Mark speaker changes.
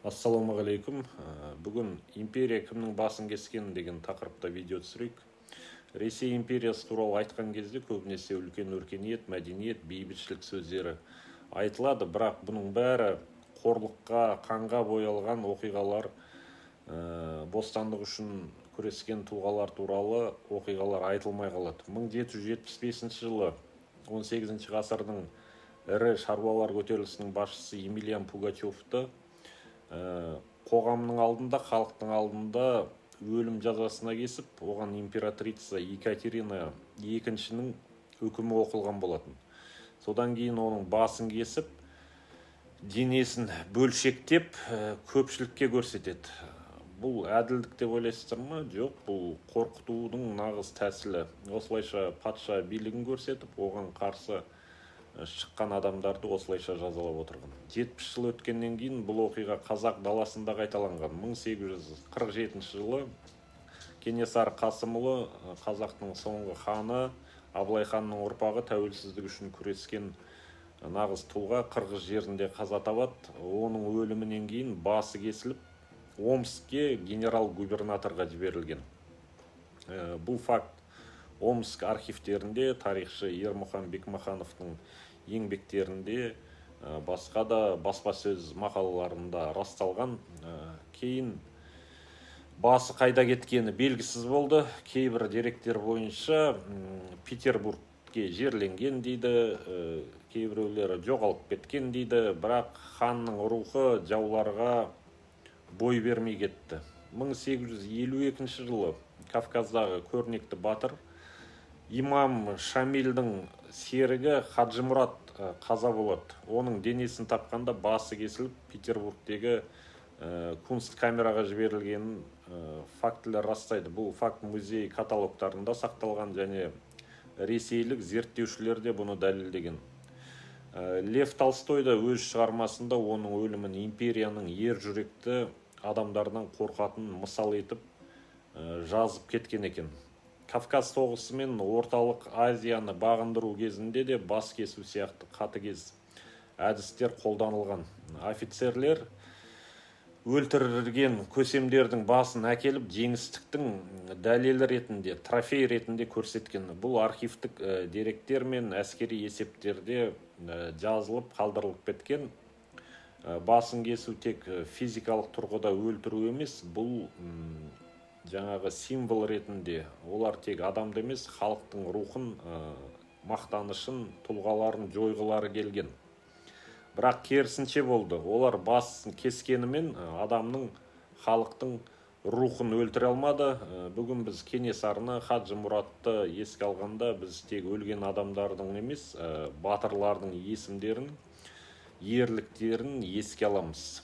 Speaker 1: Ассалаумағалейкум. Бүгін империя кімнің басын кескен деген тақырыпта видео түсірейік. Ресей империясы туралы айтқан кезде көбінесе үлкен өркениет, мәдениет, бейбітшілік сөздері айтылады, бірақ бұның бәрі қорлыққа, қанға боялған оқиғалар, бостандық үшін күрескен тұлғалар туралы оқиғалар айтылмай қалады. 1775 жылы 18 ғасырдың ірі шаруалар көтерілісінің басшысы Емельян Пугачевті қоғамның алдында, халықтың алдында өлім жазасына кесіп, оған императрица Екатерина екіншінің үкімі оқылған болатын. Содан кейін оның басын кесіп, денесін бөлшектеп, көпшілікке көрсетеді. Бұл әділдік деп ойлайсыздар ма? Жоқ, бұл қорқытудың нағыз тәсілі. Осылайша патша билігін көрсетіп, оған қарсы шыққан адамдарды осылайша жазалап отырған. 70 жыл өткеннен кейін бұл оқиға қазақ даласында қайталанған. 1847 жылы Кенесары Қасымұлы, қазақтың соңғы ханы, Абылай ханның ұрпағы, тәуелсіздік үшін күрескен нағыз тұлға Қырғыз жерінде қаза табады. Оның өлімінен кейін басы кесіліп, Омскке генерал-губернаторға жіберілген. Бұл факт Омск архивтерінде, тарихшы Ермұхан Бекмахановтың еңбектерінде, басқа да баспасөз мақалаларында расталған. Кейін басы қайда кеткені белгісіз болды. Кейбір деректер бойынша Петербургке жерленген дейді, кейбіреулері жоғалып кеткен дейді, бірақ ханның рухы жауларға бой бермей кетті. 1852 жылы Кавказдағы көрнекті батыр имам Шамилдің серігі Хаджимұрат қаза болады. Оның денесін тапқанда басы кесіліп, Петербургтегі Кунсткамераға жіберілген фактілер растайды. Бұл факт музей каталогтарында сақталған және ресейлік зерттеушілер де бұны дәлелдеген. Лев Толстой да өз шығармасында оның өлімін империяның ер жүректі адамдардан қорқатын мысал етіп жазып кеткен екен. Кавказ соғысы мен орталық Азияны бағындыру кезінде де бас кесу сияқты қатыгез әдістер қолданылған. Офицерлер өлтірілген көсемдердің басын әкеліп жеңістіктің дәлелі ретінде, трофей ретінде көрсеткен. Бұл архивтік деректер мен әскери есептерде жазылып, қалдырылып кеткен. Басын кесу тек физикалық тұрғыда өлтіру емес, бұл жаңағы символ ретінде. Олар тек адамды емес, халықтың рухын, мақтанышын, тұлғаларын жойғылары келген. Бірақ керісінше болды. Олар басын кескенімен адамның, халықтың рухын өлтіре алмады. Бүгін біз Кенесарыны, Хаджимұратты еске алғанда, біз тек өлген адамдардың емес, батырлардың есімдерін, ерліктерін еске аламыз.